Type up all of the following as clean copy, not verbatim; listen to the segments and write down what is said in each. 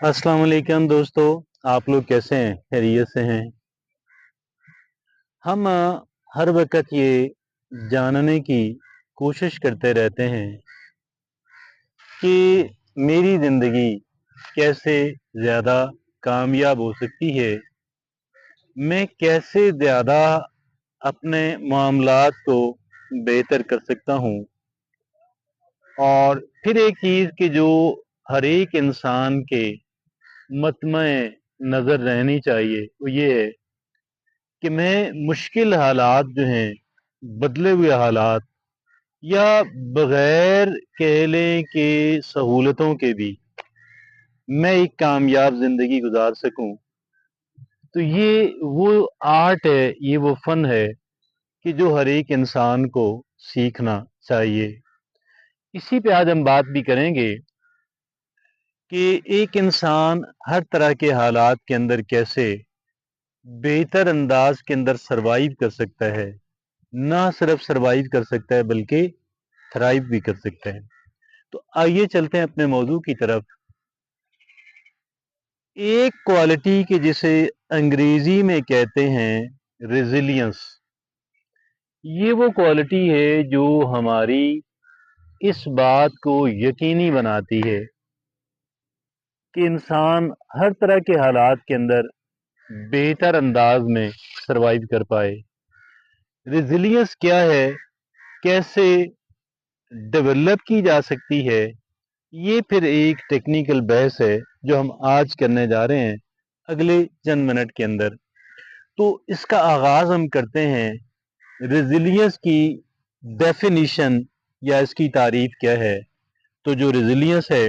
अस्सलाम वालेकुम दोस्तों। आप लोग कैसे हैं? खैरियत से हैं? हम हर वक्त ये जानने की कोशिश करते रहते हैं कि मेरी ज़िंदगी कैसे ज़्यादा कामयाब हो सकती है, मैं कैसे ज़्यादा अपने मामलात को बेहतर कर सकता हूँ। और फिर एक चीज़ कि जो हर एक इंसान के मतमे नज़र रहनी चाहिए, वो ये है कि मैं मुश्किल हालात जो हैं, बदले हुए हालात या बगैर कह लें कि सहूलतों के भी मैं एक कामयाब ज़िंदगी गुजार सकूं। तो ये वो आर्ट है, ये वो फ़न है कि जो हर एक इंसान को सीखना चाहिए। इसी पे आज हम बात भी करेंगे कि एक इंसान हर तरह के हालात के अंदर कैसे बेहतर अंदाज के अंदर सरवाइव कर सकता है। ना सिर्फ सरवाइव कर सकता है बल्कि थ्राइव भी कर सकता है। तो आइए चलते हैं अपने मौजू की तरफ। एक क्वालिटी के जिसे अंग्रेजी में कहते हैं रेजिलियंस, ये वो क्वालिटी है जो हमारी इस बात को यकीनी बनाती है कि इंसान हर तरह के हालात के अंदर बेहतर अंदाज में सरवाइव कर पाए। रेजिलियंस क्या है, कैसे डेवलप की जा सकती है, ये फिर एक टेक्निकल बहस है जो हम आज करने जा रहे हैं अगले चंद मिनट के अंदर। तो इसका आगाज हम करते हैं रेजिलियंस की डेफिनेशन या इसकी तारीफ क्या है। तो जो रेजिलियंस है,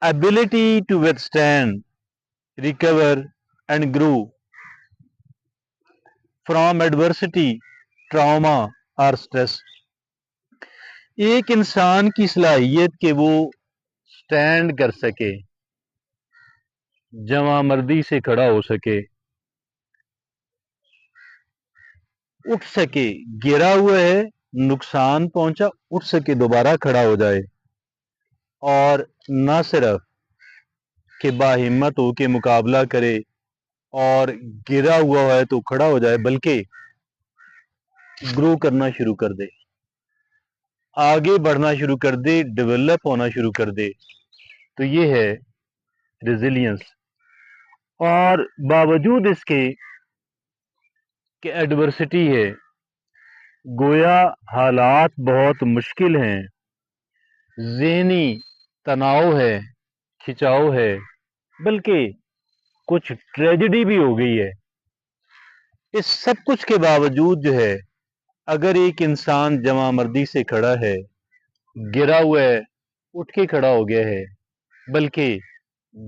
ability to withstand, recover and grow from adversity, trauma और स्ट्रेस। एक इंसान की सलाहियत कि वो स्टैंड कर सके, जवामर्दी से खड़ा हो सके, उठ सके, गिरा हुआ है, नुकसान पहुंचा, उठ सके, दोबारा खड़ा हो जाए। और ना सिर्फ कि बाहिम्मत हो के मुकाबला करे और गिरा हुआ है तो खड़ा हो जाए, बल्कि ग्रो करना शुरू कर दे, आगे बढ़ना शुरू कर दे, डेवलप होना शुरू कर दे। तो ये है रेजिलियंस। और बावजूद इसके कि एडवर्सिटी है, गोया हालात बहुत मुश्किल हैं, ज़हनी तनाव है, खिंचाव है, बल्कि कुछ ट्रेजेडी भी हो गई है। इस सब कुछ के बावजूद जो है, अगर एक इंसान जवामर्दी से खड़ा है, गिरा हुआ है, उठ के खड़ा हो गया है, बल्कि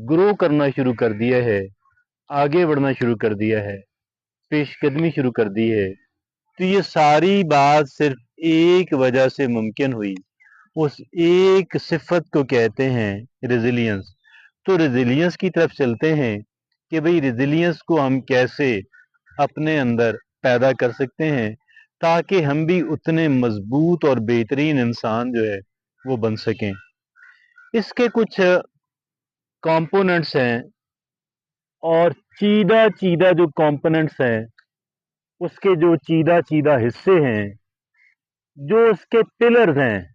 ग्रो करना शुरू कर दिया है, आगे बढ़ना शुरू कर दिया है, पेशकदमी शुरू कर दी है, तो ये सारी बात सिर्फ एक वजह से मुमकिन हुई। उस एक सिफत को कहते हैं रेजिलियंस। तो रेजिलियंस की तरफ चलते हैं कि भाई रेजिलियंस को हम कैसे अपने अंदर पैदा कर सकते हैं ताकि हम भी उतने मजबूत और बेहतरीन इंसान जो है वो बन सकें। इसके कुछ कंपोनेंट्स हैं और चीदा चीदा जो कंपोनेंट्स हैं, उसके जो चीदा चीदा हिस्से हैं, जो उसके पिलर्स हैं,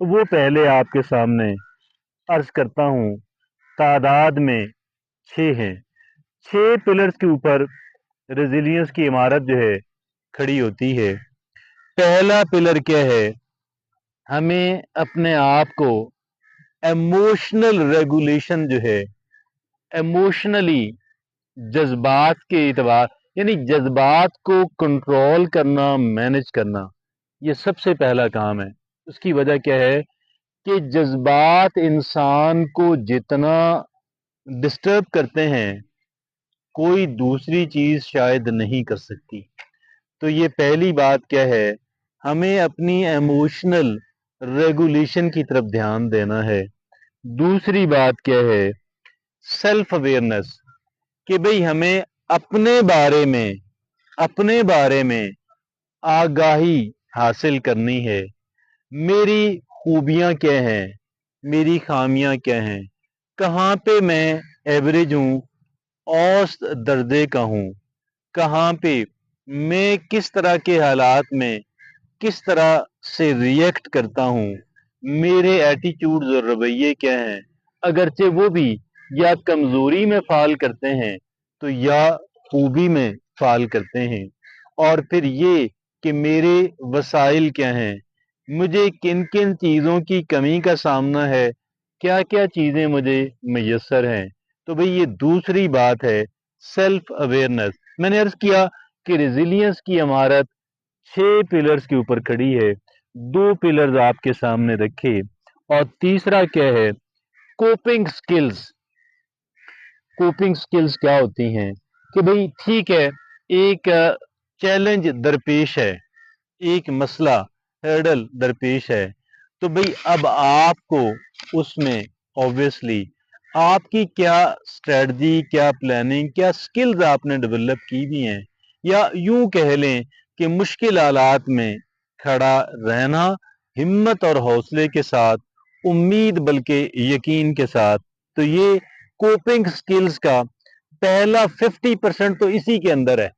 वो पहले आपके सामने अर्ज करता हूं। तादाद में 6 हैं। 6 पिलर्स के ऊपर रेजिलियंस की इमारत जो है खड़ी होती है। पहला पिलर क्या है? हमें अपने आप को इमोशनल रेगुलेशन जो है, इमोशनली जज्बात के एतबार, यानी जज्बात को कंट्रोल करना, मैनेज करना, ये सबसे पहला काम है। उसकी वजह क्या है कि जज्बात इंसान को जितना डिस्टर्ब करते हैं, कोई दूसरी चीज शायद नहीं कर सकती। तो ये पहली बात क्या है, हमें अपनी इमोशनल रेगुलेशन की तरफ ध्यान देना है। दूसरी बात क्या है? सेल्फ अवेयरनेस, कि भाई हमें अपने बारे में आगाही हासिल करनी है। मेरी खूबियां क्या हैं, मेरी खामियां क्या हैं, कहाँ पे मैं एवरेज हूँ, औसत दर्जे का हूँ, कहाँ पे मैं किस तरह के हालात में किस तरह से रिएक्ट करता हूँ, मेरे एटीट्यूड्स और रवैये क्या हैं, अगरचे वो भी या कमजोरी में फाल करते हैं तो या खूबी में फाल करते हैं, और फिर ये कि मेरे वसाइल क्या हैं, मुझे किन किन चीज़ों की कमी का सामना है, क्या क्या चीज़ें मुझे मैसर हैं। तो भाई ये दूसरी बात है, सेल्फ अवेयरनेस। मैंने अर्ज किया कि रेजिलियंस की इमारत 6 पिलर्स के ऊपर खड़ी है, 2 पिलर्स आपके सामने रखे, और तीसरा क्या है, कोपिंग स्किल्स। कोपिंग स्किल्स क्या होती हैं कि भाई ठीक है, एक चैलेंज दरपेश है, एक मसला हर्डल दरपेश है, तो भाई अब आपको उसमें ऑब्वियसली आपकी क्या स्ट्रेटजी, क्या प्लानिंग, क्या स्किल्स आपने डेवलप की भी हैं, या यूं कह लें कि मुश्किल हालात में खड़ा रहना हिम्मत और हौसले के साथ, उम्मीद बल्कि यकीन के साथ। तो ये कोपिंग स्किल्स का पहला 50% तो इसी के अंदर है,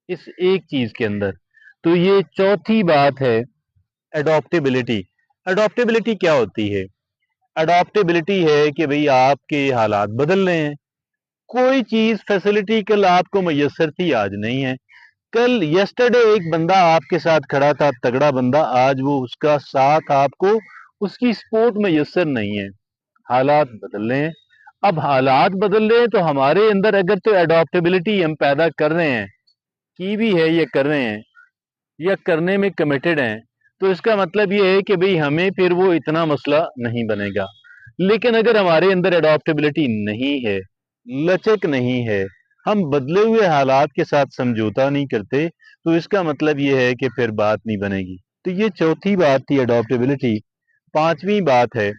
इस एक चीज के अंदर। तो ये चौथी बात है, अडॉप्टेबिलिटी। अडॉप्टेबिलिटी क्या होती है? अडॉप्टेबिलिटी है कि भाई आपके हालात बदल रहे हैं, कोई चीज फैसिलिटी कल आपको मैसर थी, आज नहीं है। कल यस्टरडे एक बंदा आपके साथ खड़ा था, तगड़ा बंदा, आज वो उसका साथ आपको उसकी सपोर्ट मैसर नहीं है। हालात बदल रहे हैं। अब हालात बदल रहे हैं तो हमारे अंदर अगर तो अडॉप्टेबिलिटी हम पैदा कर रहे हैं, की भी है, ये कर रहे हैं या करने में कमिटेड हैं, तो इसका मतलब ये है कि भाई हमें फिर वो इतना मसला नहीं बनेगा। लेकिन अगर हमारे अंदर अडॉप्टेबिलिटी नहीं है, लचक नहीं है, हम बदले हुए हालात के साथ समझौता नहीं करते, तो इसका मतलब ये है कि फिर बात नहीं बनेगी। तो ये चौथी बात थी, अडॉप्टेबिलिटी। पांचवी बात है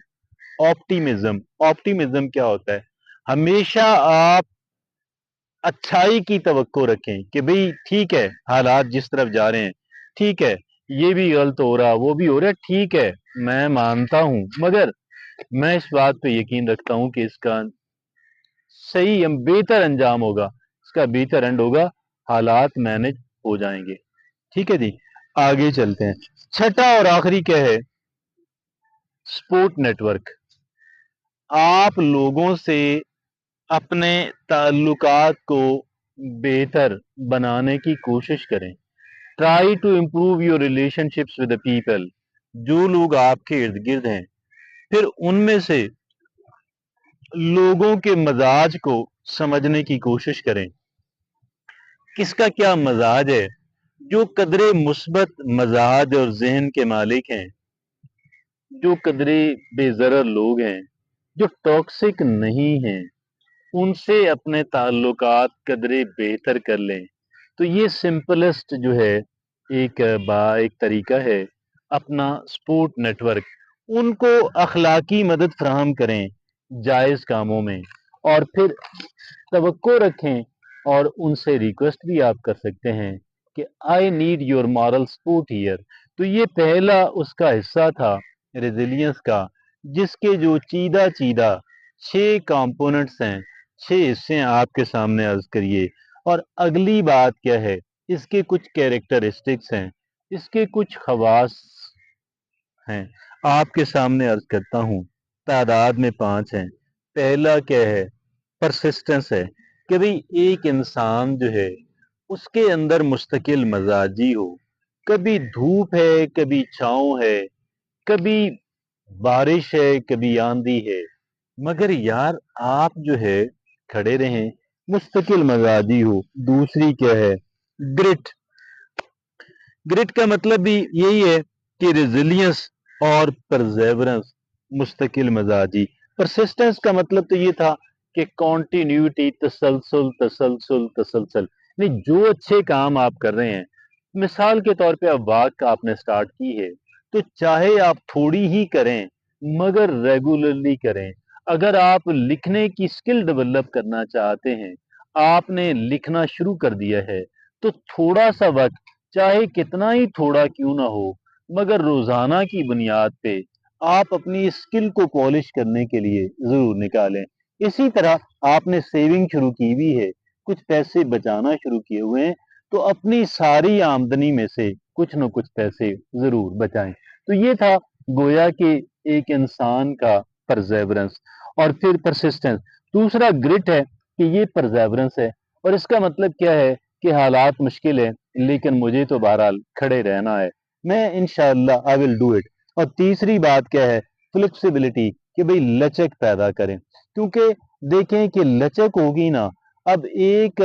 ऑप्टिमिज्म। ऑप्टिमिज्म क्या होता है? हमेशा आप अच्छाई की तवक्को रखें कि भाई ठीक है, हालात जिस तरफ जा रहे हैं, ठीक है, ये भी गलत हो रहा, वो भी हो रहा है, ठीक है, मैं मानता हूं, मगर मैं इस बात पे यकीन रखता हूं कि इसका सही बेहतर अंजाम होगा, इसका बेहतर एंड होगा, हालात मैनेज हो जाएंगे। ठीक है जी, आगे चलते हैं। छठा और आखिरी क्या है? Support network. आप लोगों से अपने ताल्लुकात को बेहतर बनाने की कोशिश करें। Try to improve your relationships with the people. जो लोग आपके इर्द गिर्द हैं, फिर उनमें से लोगों के मजाज को समझने की कोशिश करें, किसका क्या मजाज है। जो कदरे मुस्बत मजाज और जहन के मालिक हैं, जो कदरे बेजरर लोग हैं, जो टॉक्सिक नहीं हैं, उनसे अपने ताल्लुकात कदरे बेहतर कर लें। तो ये सिंपलेस्ट जो है एक तरीका है अपना सपोर्ट नेटवर्क। उनको अखलाकी मदद फराहम करें जायज़ कामों में, और फिर तवक्को रखें, और उनसे रिक्वेस्ट भी आप कर सकते हैं कि I need your moral support here. तो ये पहला उसका हिस्सा था रेजिलियंस का, जिसके जो चीदा चीदा 6 कंपोनेंट्स हैं, 6 हिस्से आपके सामने अर्ज करिए। और अगली बात क्या है, इसके कुछ कैरेक्टरिस्टिक्स हैं, इसके कुछ खवास हैं, आपके सामने अर्ज करता हूँ। तादाद में 5 हैं। पहला क्या है? परसिस्टेंस है, कि भाई एक इंसान जो है उसके अंदर मुस्तकिल मजाजी हो, कभी धूप है, कभी छाँव है, कभी बारिश है, कभी आंधी है, मगर यार आप जो है खड़े रहें, मुस्तकिल मजाजी हो। दूसरी क्या है? ग्रिट। ग्रिट का मतलब भी यही है कि रेजिलियंस और परसेवरेंस, मुस्तकिल मजाजी। परसिस्टेंस का मतलब तो ये था कि कॉन्टिन्यूटी, तसलसल तसलसल तसलसल। नहीं, जो अच्छे काम आप कर रहे हैं, मिसाल के तौर पे अब वाक आपने स्टार्ट की है, तो चाहे आप थोड़ी ही करें मगर रेगुलरली करें। अगर आप लिखने की स्किल डेवलप करना चाहते हैं, आपने लिखना शुरू कर दिया है, तो थोड़ा सा वक्त, चाहे कितना ही थोड़ा क्यों ना हो, मगर रोजाना की बुनियाद पे आप अपनी स्किल को पॉलिश करने के लिए जरूर निकालें। इसी तरह आपने सेविंग शुरू की भी है, कुछ पैसे बचाना शुरू किए हुए हैं, तो अपनी सारी आमदनी में से कुछ न कुछ पैसे जरूर बचाएं। तो ये था गोया कि एक इंसान का परसेवरेंस। और फिर परसिस्टेंस, दूसरा ग्रिट है कि ये परसेवरेंस है, और इसका मतलब क्या है कि हालात मुश्किल है लेकिन मुझे तो बहरहाल खड़े रहना है, मैं इंशाअल्लाह आई विल डू इट। और तीसरी बात क्या है, फ्लेक्सिबिलिटी, कि भाई लचक पैदा करें, क्योंकि देखें कि लचक होगी ना, अब एक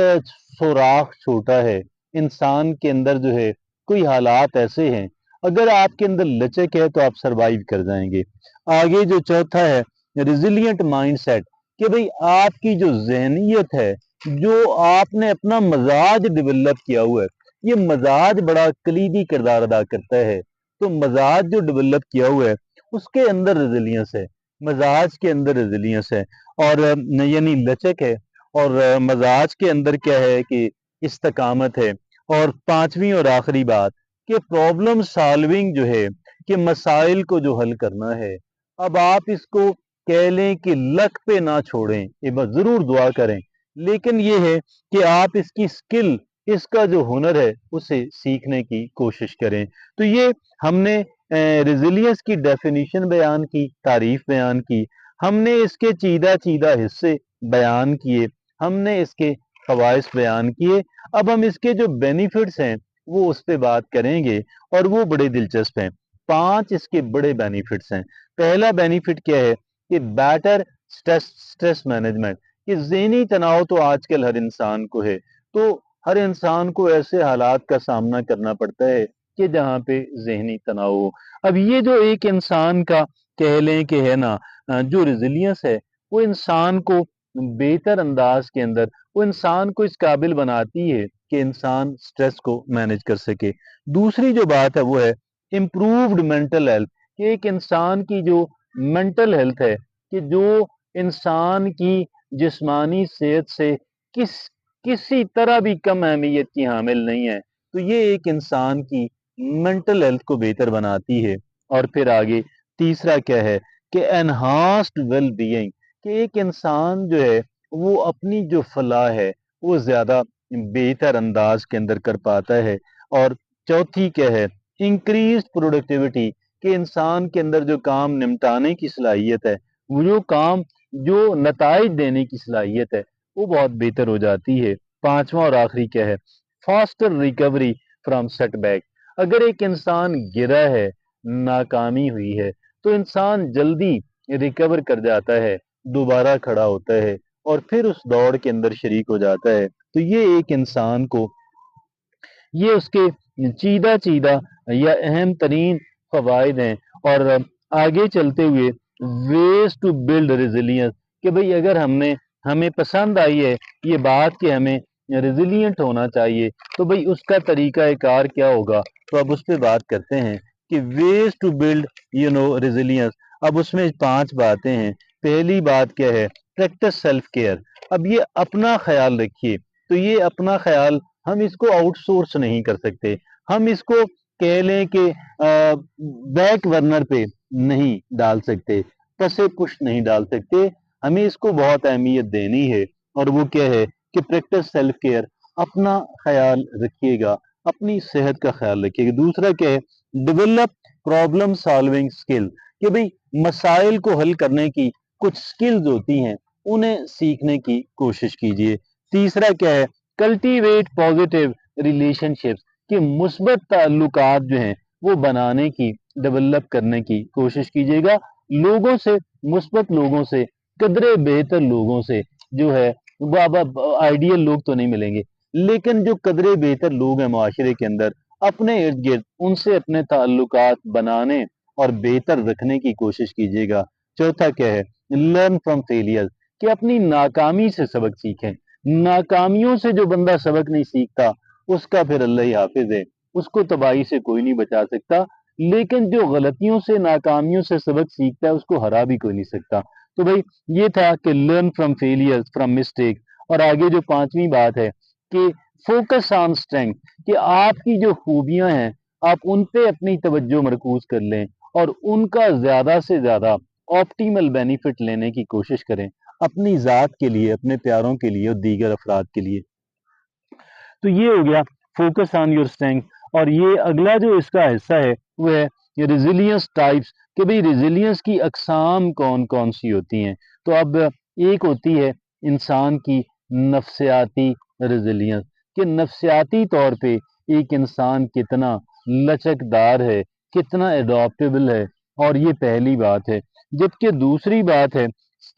सुराख छोटा है इंसान के अंदर जो है, कोई हालात ऐसे हैं, अगर आपके अंदर लचक है तो आप सरवाइव कर जाएंगे। आगे जो चौथा है रिजिलियंट माइंडसेट, कि भाई आपकी जो जहनीत है, जो आपने अपना मजाज डेवलप किया हुआ है, ये मजाज बड़ा कलीदी किरदार अदा करता है। तो मजाज जो डेवलप किया हुआ है उसके अंदर रेजिलियंस है, मजाज के अंदर रेजिलियंस है, और यानी लचक है, और मजाज के अंदर क्या है कि इस्तकामत है। और पांचवी और आखिरी बात कि प्रॉब्लम सॉल्विंग जो है, कि मसाइल को जो हल करना है, अब आप इसको कह लें कि लक पे ना छोड़ें, ये बस जरूर दुआ करें, लेकिन ये है कि आप इसकी स्किल, इसका जो हुनर है उसे सीखने की कोशिश करें। तो ये हमने रेजिलियंस की डेफिनेशन बयान की, तारीफ बयान की, हमने इसके चीदा चीदा हिस्से बयान किए, हमने इसके खवाइश बयान किए। अब हम इसके जो बेनिफिट्स हैं वो उस पर बात करेंगे, और वो बड़े दिलचस्प हैं। 5 इसके बड़े बेनिफिट्स हैं। पहला बेनिफिट क्या है कि बेटर स्ट्रेस मैनेजमेंट, कि ज़हनी तनाव तो आजकल हर इंसान को है, तो हर इंसान को ऐसे हालात का सामना करना पड़ता है कि जहाँ पे ज़हनी तनाव हो। अब ये जो एक इंसान का कह लें कि है ना, जो रेजिलियंस है, वो इंसान को बेहतर अंदाज के अंदर, वो इंसान को इस काबिल बनाती है कि इंसान स्ट्रेस को मैनेज कर सके। दूसरी जो बात है वो है इम्प्रूव्ड मेंटल हेल्थ, कि एक इंसान की जो मेंटल हेल्थ है, कि जो इंसान की जिस्मानी सेहत से किसी तरह भी कम अहमियत की हामिल नहीं है, तो ये एक इंसान की मेंटल हेल्थ को बेहतर बनाती है। और फिर आगे तीसरा क्या है कि एनहांस्ड वेल बीइंग, कि एक इंसान जो है वो अपनी जो फलाह है वो ज्यादा बेहतर अंदाज के अंदर कर पाता है। और चौथी क्या है इंक्रीज प्रोडक्टिविटी, कि इंसान के अंदर जो काम निपटाने की सलाहियत है, वो जो काम जो नताइज देने की सलाहियत है, वो बहुत बेहतर हो जाती है। पांचवा और आखिरी क्या है फास्टर रिकवरी फ्रॉम सेटबैक, अगर एक इंसान गिरा है, नाकामी हुई है, तो इंसान जल्दी रिकवर कर जाता है, दोबारा खड़ा होता है, और फिर उस दौड़ के अंदर शरीक हो जाता है। तो ये एक इंसान को, ये उसके चीदा चीदा या अहम तरीन फवायद हैं। और आगे चलते हुए वेज टू बिल्ड रेजिलियंस, कि भाई अगर हमें पसंद आई है ये बात कि हमें रेजिलियंट होना चाहिए, तो भाई उसका तरीका कार क्या होगा, तो अब उस पर बात करते हैं कि वेज टू बिल्ड रेजिलियंस। अब उसमें 5 बातें हैं। पहली बात क्या है प्रैक्टिस सेल्फ केयर, अब ये अपना ख्याल रखिए। तो ये अपना ख्याल हम इसको आउटसोर्स नहीं कर सकते, हम इसको कह लें कि बैक बर्नर पे नहीं डाल सकते, पसे पुश नहीं डाल सकते, हमें इसको बहुत अहमियत देनी है। और वो क्या है कि प्रैक्टिस सेल्फ केयर, अपना ख्याल रखिएगा, अपनी सेहत का ख्याल रखिएगा। दूसरा क्या है डेवलप प्रॉब्लम सॉल्विंग स्किल, कि भाई मसाइल को हल करने की कुछ स्किल्स होती हैं, उन्हें सीखने की कोशिश कीजिए। तीसरा क्या है कल्टीवेट पॉजिटिव रिलेशनशिप्स, कि मुस्बत ताल्लुकात जो हैं वो बनाने की, डेवलप करने की कोशिश कीजिएगा। लोगों से, मुस्बत लोगों से, कदरे बेहतर लोगों से जो है, वो आइडियल लोग तो नहीं मिलेंगे, लेकिन जो कदरे बेहतर लोग हैं माशरे के अंदर अपने इर्द गिर्द, उनसे अपने ताल्लुकात बनाने और बेहतर रखने की कोशिश कीजिएगा। चौथा क्या है लर्न फ्रॉम फेलियर, कि अपनी नाकामी से सबक सीखें। नाकामियों से जो बंदा सबक नहीं सीखता उसका फिर अल्लाह ही हाफिज है, उसको तबाही से कोई नहीं बचा सकता, लेकिन जो गलतियों से, नाकामियों से सबक सीखता है उसको हरा भी कोई नहीं सकता। तो भाई ये था कि learn from failure, from mistake. और आगे जो पांचवी बात है कि फोकस ऑन स्ट्रेंथ, कि आपकी जो खूबियां हैं आप उन पे अपनी तवज्जो मरकूज कर लें, اور उनका ज़्यादा से ज़्यादा ऑप्टिमल बेनिफिट लेने की कोशिश करें अपनी ज़ात के लिए, अपने प्यारों के लिए और दीगर अफराद के लिए। तो ये हो गया फोकस ऑन योर स्ट्रेंथ। और ये अगला जो इसका हिस्सा है वो है रेजिलियंस टाइप्स, कि भाई रेजिलियंस की अकसाम कौन कौन सी होती हैं। तो अब एक होती है इंसान की नफ्सियाती रेजिलियंस, कि नफ्सियाती तौर पे एक इंसान कितना लचकदार है, कितना एडॉप्टेबल है, और ये पहली बात है। जबकि दूसरी बात है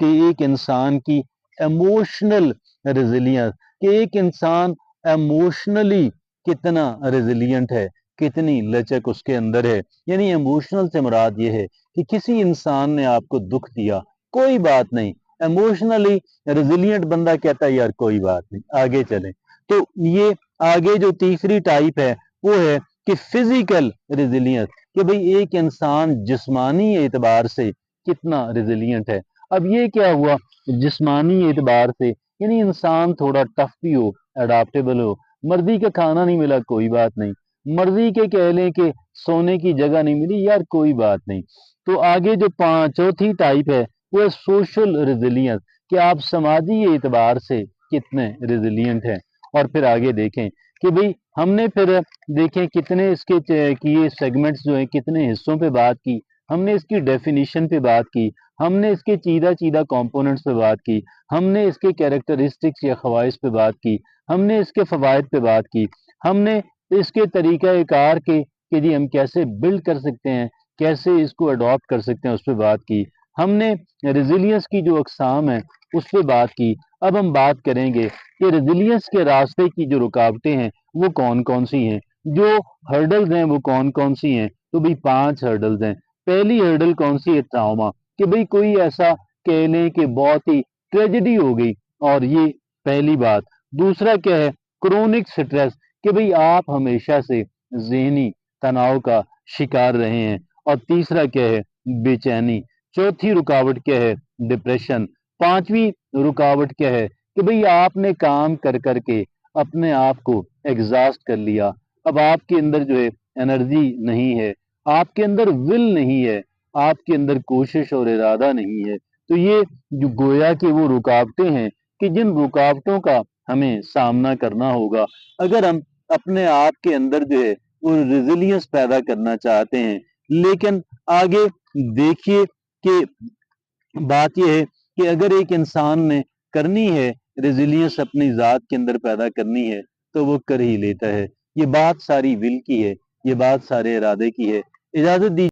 कि एक इंसान की इमोशनल रेजिलियंस, कि एक इंसान इमोशनली कितना रेजिलियंट है, कितनी लचक उसके अंदर है। यानी इमोशनल से मुराद ये है कि किसी इंसान ने आपको दुख दिया, कोई बात नहीं, इमोशनली रेजिलियंट बंदा कहता है यार कोई बात नहीं, आगे चलें। तो ये आगे जो तीसरी टाइप है वो है कि फिजिकल रेजिलियंस, कि भाई एक इंसान जिस्मानी एतबार से कितना रेजिलियंट है। अब ये क्या हुआ जिस्मानी एतबार से, यानी इंसान थोड़ा टफ भी हो, अडाप्टेबल हो। मर्जी का खाना नहीं मिला कोई बात नहीं, मर्जी के कह लें कि सोने की जगह नहीं मिली यार कोई बात नहीं। तो आगे जो चौथी टाइप है वो है सोशल रेजिलियंस, कि आप समाजी एतबार से कितने रेजिलियंट हैं। और फिर आगे देखें कि भाई हमने फिर देखें कितने इसके किए सेगमेंट्स जो हैं, कितने हिस्सों पे बात की, हमने इसकी डेफिनेशन पे बात की, हमने इसके चीदा चीदा कंपोनेंट्स पे बात की, हमने इसके कैरेक्टरिस्टिक्स या खवाइश पे बात की, हमने इसके फवायद पे बात की, हमने इसके तरीक़ाकार के कि जी हम कैसे बिल्ड कर सकते हैं, कैसे इसको अडॉप्ट कर सकते हैं, उस पर बात की। हमने रेजिलियंस की जो अकसाम है उस पर बात की। अब हम बात करेंगे कि रेजिलियंस के रास्ते की जो रुकावटें हैं वो कौन कौन सी हैं, जो हर्डल्स हैं वो कौन कौन सी हैं। तो भाई 5 हर्डल्स हैं। पहली हर्डल कौन सी है? ट्रॉमा, कि भाई कोई ऐसा कह लें कि बहुत ही ट्रेजेडी हो गई, और ये पहली बात। दूसरा क्या है? क्रोनिक स्ट्रेस, कि भाई आप हमेशा से ज़हनी तनाव का शिकार रहे हैं। और तीसरा क्या है? बेचैनी। चौथी रुकावट क्या है? डिप्रेशन। पांचवी रुकावट क्या है? कि भाई आपने काम कर करके अपने आप को एग्जॉस्ट कर लिया, अब आपके अंदर जो है एनर्जी नहीं है, आपके अंदर विल नहीं है, आपके अंदर कोशिश और इरादा नहीं है। तो ये जो गोया कि वो रुकावटें हैं कि जिन रुकावटों का हमें सामना करना होगा अगर हम अपने आप के अंदर जो है वो रेजिलियंस पैदा करना चाहते हैं। लेकिन आगे देखिए कि बात यह है कि अगर एक इंसान ने करनी है रेजिलियंस अपनी ज़ात के अंदर पैदा करनी है तो वो कर ही लेता है। ये बात सारी विल की है, ये बात सारे इरादे की है। इजाज़त दी